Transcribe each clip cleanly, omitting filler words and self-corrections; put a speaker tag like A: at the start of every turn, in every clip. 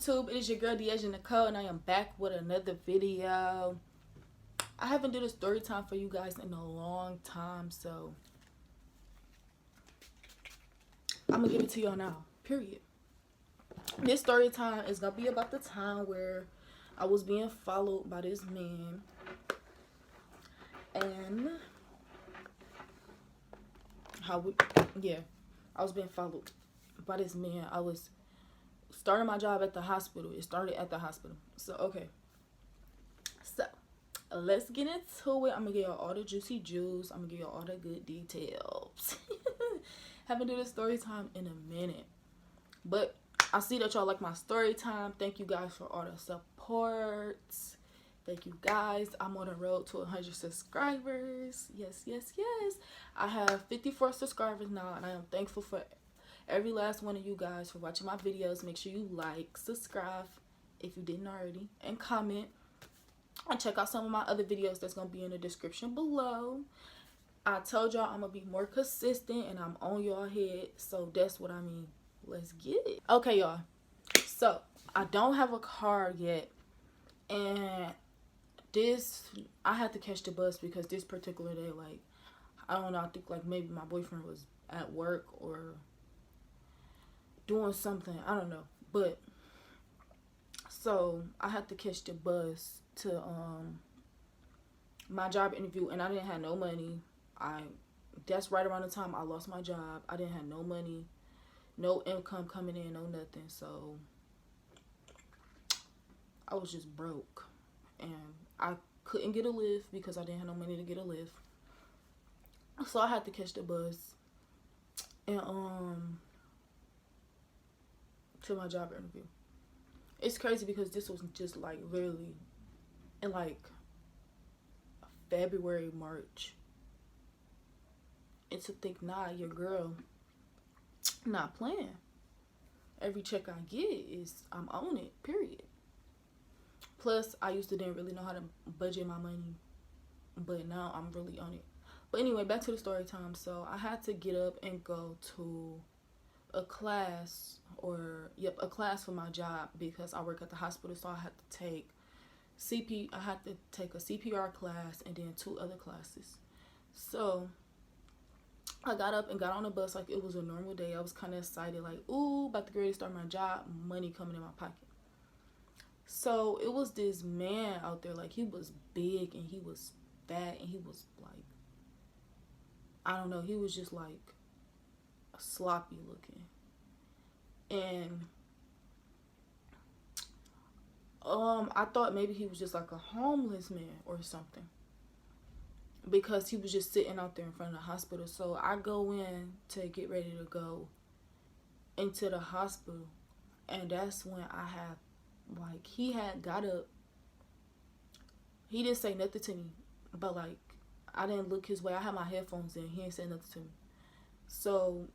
A: YouTube? It is your girl Deja Nicole, and I am back with another video. I haven't done a story time for you guys in a long time, so I'm gonna give it to y'all now. Period. This story time is gonna be about the time where I was being followed by this man, and I was being followed by this man. I was starting my job at the hospital. It started at the hospital. So, okay. So, let's get into it. I'm going to give y'all all the juicy juice. I'm going to give y'all all the good details. Haven't done a story time in a minute. But I see that y'all like my story time. Thank you guys for all the support. Thank you guys. I'm on the road to 100 subscribers. Yes, yes, yes. I have 54 subscribers now, and I am thankful for every last one of you guys for watching my videos. Make sure you like, subscribe if you didn't already, and comment. And check out some of my other videos that's going to be in the description below. I told y'all I'm going to be more consistent, and I'm on y'all head, so that's what I mean. Let's get it. Okay, y'all. So, I don't have a car yet, and I had to catch the bus because this particular day, like, I don't know, I think, like, maybe my boyfriend was at work or doing something, I don't know, but so I had to catch the bus to my job interview, and I didn't have no money. That's right around the time I lost my job. I didn't have no money, no income coming in, no nothing, so I was just broke, and I couldn't get a lift because I didn't have no money to get a lift. So I had to catch the bus and to my job interview. It's crazy because this was just like literally in like February, March. And to think, nah, your girl not playing. Every check I get is I'm on it, period. Plus, I used to didn't really know how to budget my money, but now I'm really on it. But anyway, back to the story time. So I had to get up and go to a class a class for my job because I work at the hospital. So I had to take a CPR class and then 2 other classes. So I got up and got on the bus like it was a normal day. I was kind of excited, like, ooh, about to get ready to start my job, money coming in my pocket. So it was this man out there, like, he was big and he was fat and he was like, I don't know, he was just like sloppy looking. And I thought maybe he was just like a homeless man or something, because he was just sitting out there in front of the hospital. So I go in to get ready to go into the hospital, and that's when I have, like, he had got up. He didn't say nothing to me, but like, I didn't look his way. I had my headphones in. He didn't say nothing to me. So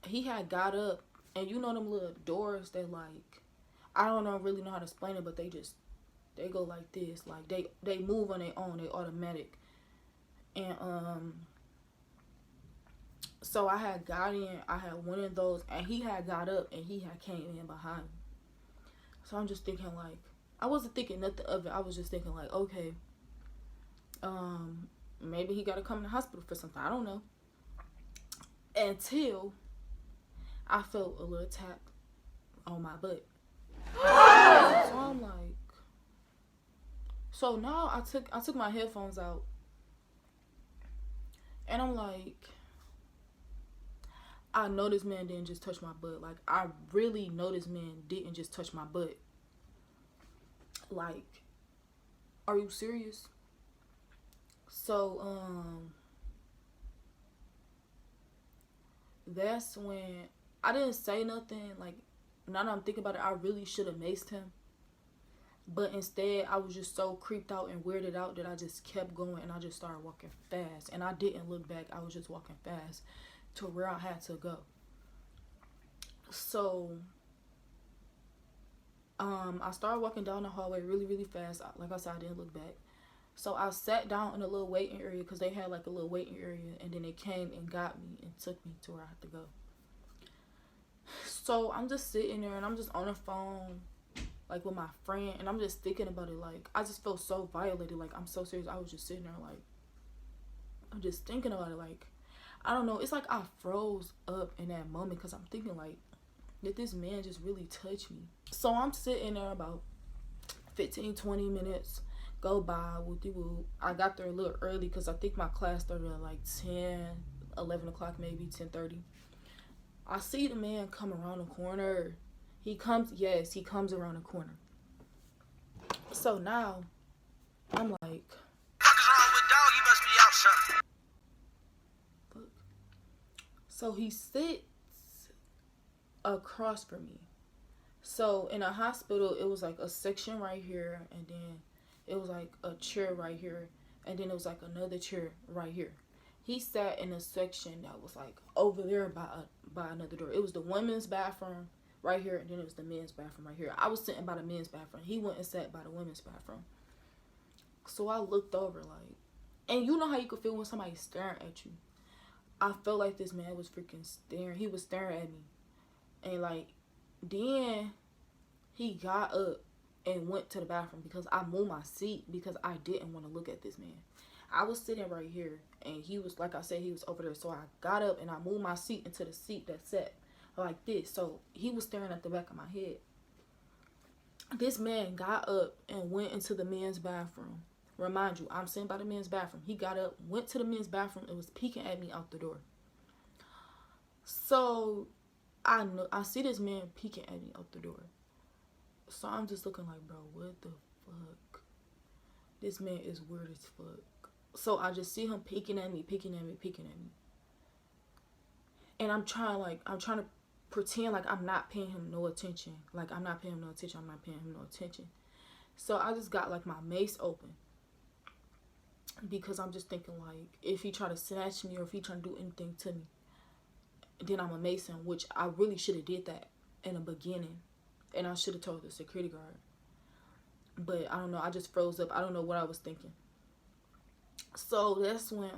A: he had got up, and you know them little doors that, like, I don't really know how to explain it, but they go like this. Like, they move on their own. They automatic. And so I had got in. I had one of those, and he had got up, and he had came in behind me. So I'm just thinking, like, I wasn't thinking nothing of it. I was just thinking, like, okay, maybe he got to come to the hospital for something. I don't know. Until I felt a little tap on my butt. So I'm like, so now I took my headphones out, and I'm like, I know this man didn't just touch my butt. Like, I really know this man didn't just touch my butt. Like, are you serious? So, that's when I didn't say nothing. Like, now that I'm thinking about it, I really should have maced him. But instead, I was just so creeped out and weirded out that I just kept going, and I just started walking fast. And I didn't look back. I was just walking fast to where I had to go. So I started walking down the hallway really, really fast. Like I said, I didn't look back. So I sat down in a little waiting area because they had like a little waiting area, and then they came and got me and took me to where I had to go. So I'm just sitting there, and I'm just on the phone like with my friend, and I'm just thinking about it. Like, I just feel so violated. Like, I'm so serious. I was just sitting there, like, I'm just thinking about it. Like, I don't know. It's like I froze up in that moment because I'm thinking, like, did this man just really touch me? So I'm sitting there about 15-20 minutes go by. Whoop-de-whoop. I got there a little early because I think my class started at like 10-11 o'clock, maybe 10:30. I see the man come around the corner. He comes around the corner. So now I'm like, what is wrong with dog? He must be out something. Look. So he sits across from me. So in a hospital, it was like a section right here, and then it was like a chair right here, and then it was like another chair right here. He sat in a section that was like over there by another door. It was the women's bathroom right here, and then it was the men's bathroom right here. I was sitting by the men's bathroom. He went and sat by the women's bathroom. So I looked over, like, and you know how you could feel when somebody's staring at you. I felt like this man was freaking staring. He was staring at me. And like, then he got up and went to the bathroom because I moved my seat because I didn't want to look at this man. I was sitting right here, and he was, like I said, he was over there. So I got up and I moved my seat into the seat that sat like this. So he was staring at the back of my head. This man got up and went into the men's bathroom. Remind you, I'm sitting by the men's bathroom. He got up, went to the men's bathroom, and was peeking at me out the door. So I see this man peeking at me out the door. So I'm just looking like, bro, what the fuck? This man is weird as fuck. So I just see him peeking at me. And I'm trying to pretend like I'm not paying him no attention. So I just got like my mace open. Because I'm just thinking, like, if he try to snatch me or if he try to do anything to me, then I'm a mace him, which I really should have did that in the beginning. And I should have told the security guard. But I don't know. I just froze up. I don't know what I was thinking. So that's when,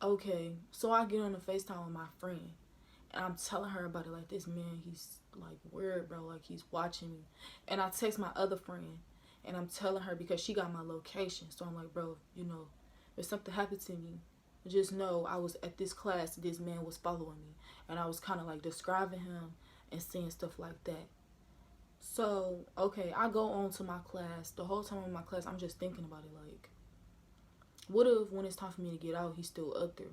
A: okay. So I get on the FaceTime with my friend. And I'm telling her about it. Like, this man, he's, like, weird, bro. Like, he's watching me. And I text my other friend. And I'm telling her because she got my location. So I'm like, bro, you know, if something happened to me, just know I was at this class. This man was following me. And I was kind of, like, describing him and saying stuff like that. So, okay, I go on to my class. The whole time in my class, I'm just thinking about it. Like, what if when it's time for me to get out, he's still up there?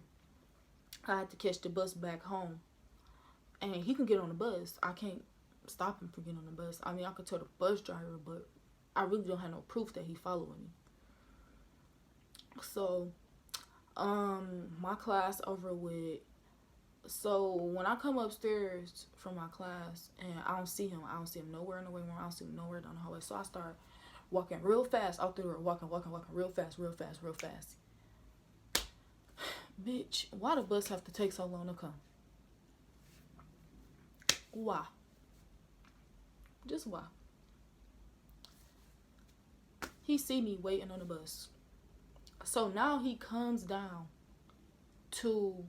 A: I had to catch the bus back home. And he can get on the bus. I can't stop him from getting on the bus. I mean, I could tell the bus driver, but I really don't have no proof that he following me. So, my class over with. So when I come upstairs from my class and I don't see him nowhere in the way room. I don't see him nowhere down the hallway. So I start walking real fast out the door, walking real fast. Bitch, why the bus have to take so long to come? Why? Just why? He see me waiting on the bus. So now he comes down to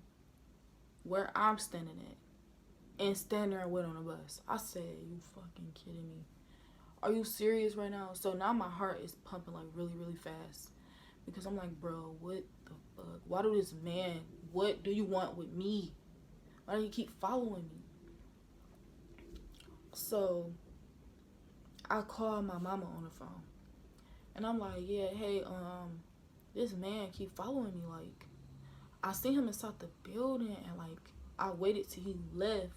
A: where I'm standing at and stand there and wait on the bus. I said, you fucking kidding me? Are you serious right now? So now my heart is pumping like really, really fast. Because I'm like, bro, what the fuck? Why do this man, what do you want with me? Why do you keep following me? So I called my mama on the phone. And I'm like, yeah, hey, this man keep following me. Like, I seen him inside the building, and like, I waited till he left.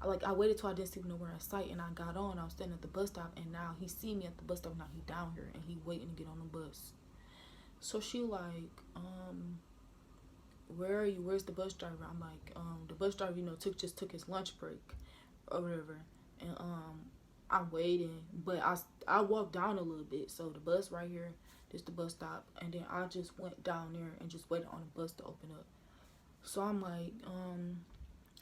A: I waited till I didn't see him nowhere in sight, and I got on. I was standing at the bus stop, and now he see me at the bus stop. Now he down here, and he waiting to get on the bus. So she like, where are you? Where's the bus driver? I'm like, the bus driver, you know, just took his lunch break or whatever, and I'm waiting, but I walked down a little bit. So the bus right here, this the bus stop, and then I just went down there and just waited on the bus to open up. So I'm like,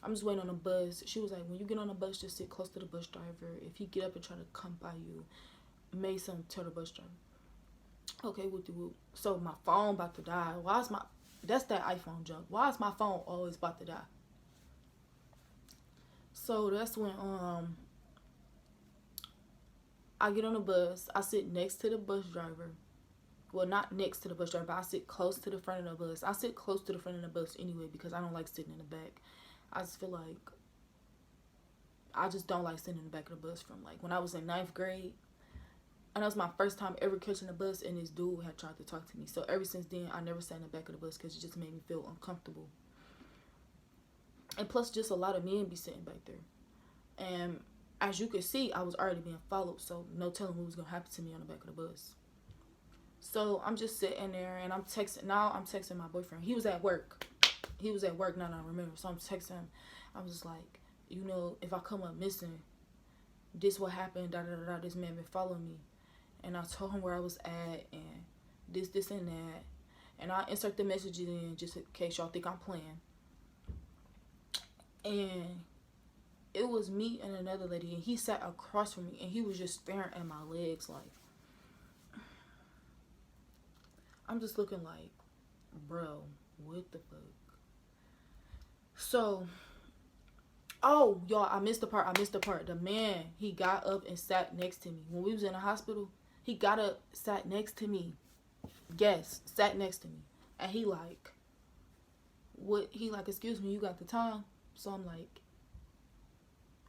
A: I'm just waiting on the bus. She was like, when you get on the bus, just sit close to the bus driver. If he get up and try to come by you, make some tell the bus driver. Okay, whoop-de-whoop. So my phone about to die. That's that iPhone junk. Why is my phone always about to die? So that's when I get on the bus. I sit next to the bus driver. Well, not next to the bus driver, but I sit close to the front of the bus. I sit close to the front of the bus anyway because I don't like sitting in the back. I just feel like I just don't like sitting in the back of the bus from like when I was in 9th grade. And that was my first time ever catching a bus, and this dude had tried to talk to me. So ever since then, I never sat in the back of the bus because it just made me feel uncomfortable. And plus, just a lot of men be sitting back there. And as you can see, I was already being followed, so no telling what was going to happen to me on the back of the bus. So I'm just sitting there, and I'm texting. Now I'm texting my boyfriend. He was at work. Now I remember. So I'm texting him. I was just like, you know, if I come up missing, this what happened, da-da-da-da, this man been following me. And I told him where I was at, and this, and that. And I insert the messages in just in case y'all think I'm playing. And it was me and another lady, and he sat across from me, and he was just staring at my legs like, I'm just looking like, bro, what the fuck? So, oh, y'all, I missed the part. The man, he got up and sat next to me. When we was in the hospital, he got up, sat next to me. Yes, sat next to me. And he like, what? He like, excuse me, you got the time? So I'm like,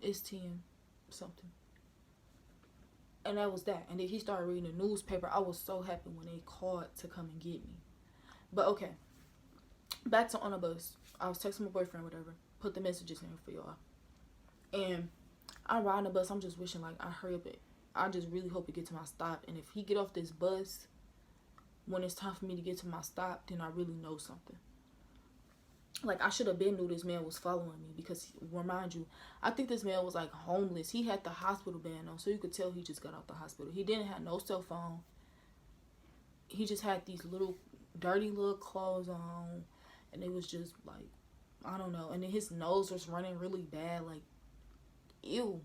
A: it's 10 something. And that was that. And then he started reading the newspaper. I was so happy when they called to come and get me. But okay, back to on the bus. I was texting my boyfriend, whatever. Put the messages in for y'all. And I ride on the bus. I'm just wishing like I hurry up. I just really hope to get to my stop. And if he get off this bus when it's time for me to get to my stop, then I really know something. Like, I should have been knew this man was following me because, remind you, I think this man was, like, homeless. He had the hospital band on, so you could tell he just got out the hospital. He didn't have no cell phone. He just had these little, dirty little clothes on, and it was just, like, I don't know. And then his nose was running really bad, like, ew.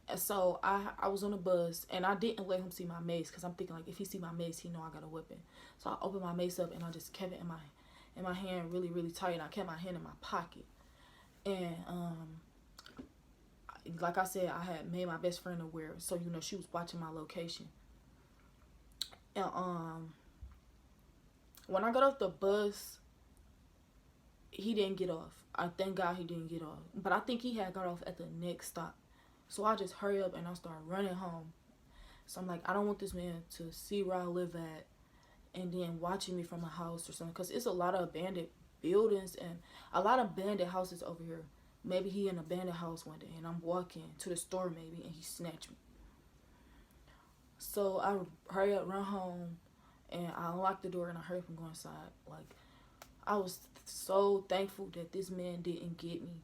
A: And so, I was on the bus, and I didn't let him see my mace because I'm thinking, like, if he see my mace, he know I got a weapon. So, I opened my mace up, and I just kept it in my hand really, really tight, and I kept my hand in my pocket. And like I said, I had made my best friend aware, so you know she was watching my location. And when I got off the bus, he didn't get off. I thank God he didn't get off, but I think he had got off at the next stop. So I just hurry up and I start running home. So I'm like, I don't want this man to see where I live at and then watching me from a house or something, because it's a lot of abandoned buildings and a lot of abandoned houses over here. Maybe he in an abandoned house one day and I'm walking to the store maybe and he snatched me. So I hurry up, run home, and I unlock the door and I hurry up and go inside. Like, I was so thankful that this man didn't get me.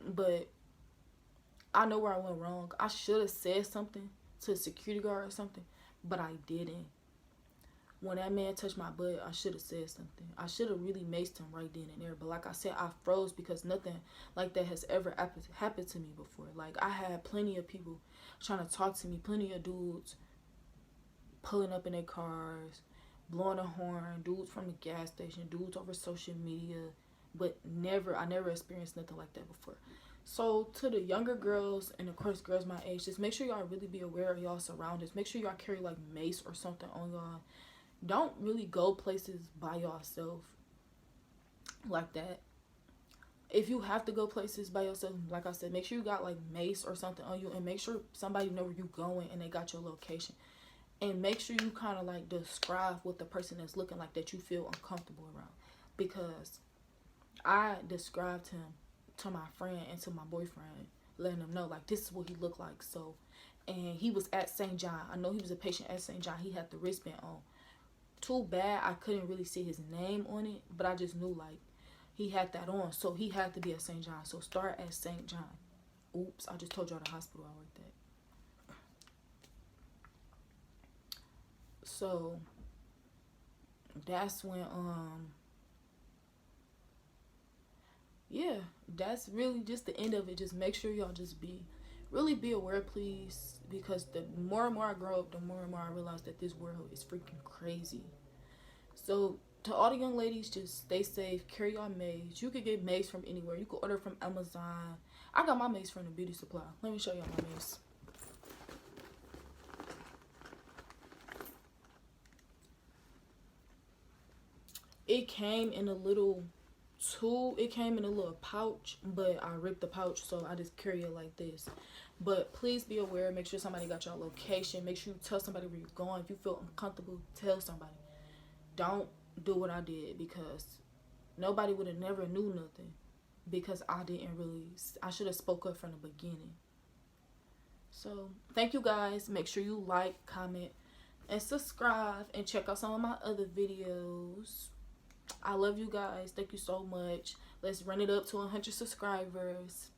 A: But I know where I went wrong. I should have said something to a security guard or something, but I didn't. When that man touched my butt, I should have said something. I should have really maced him right then and there. But like I said, I froze because nothing like that has ever happened to me before. Like, I had plenty of people trying to talk to me. Plenty of dudes pulling up in their cars, blowing a horn. Dudes from the gas station. Dudes over social media. But I never experienced nothing like that before. So to the younger girls, and of course girls my age, just make sure y'all really be aware of y'all surroundings. Make sure y'all carry like mace or something on y'all. Don't really go places by yourself like that. If you have to go places by yourself, like I said, make sure you got like mace or something on you, and make sure somebody know where you're going and they got your location. And make sure you kind of like describe what the person is looking like that you feel uncomfortable around. Because I described him to my friend and to my boyfriend, letting them know like this is what he looked like. So, and he was at St. John. I know he was a patient at St. John. He had the wristband on. Too bad I couldn't really see his name on it, but I just knew like he had that on, so he had to be at St. John. So start at St. John. Oops, I just told y'all the hospital I worked at. So that's when yeah, that's really just the end of it. Just make sure y'all just really be aware, please, because the more and more I grow up, the more and more I realize that this world is freaking crazy. So to all the young ladies, just stay safe, carry your mace. You could get mace from anywhere. You could order from Amazon. I got my mace from the beauty supply. Let me show y'all my mace. it came in a little tube. It came in a little pouch, but I ripped the pouch, so I just carry it like this. But please be aware. Make sure somebody got your location. Make sure you tell somebody where you're going. If you feel uncomfortable, tell somebody. Don't do what I did, because nobody would have never knew nothing, because I should have spoke up from the beginning. So thank you guys. Make sure you like, comment, and subscribe, and check out some of my other videos. I love you guys. Thank you so much. Let's run it up to 100 subscribers.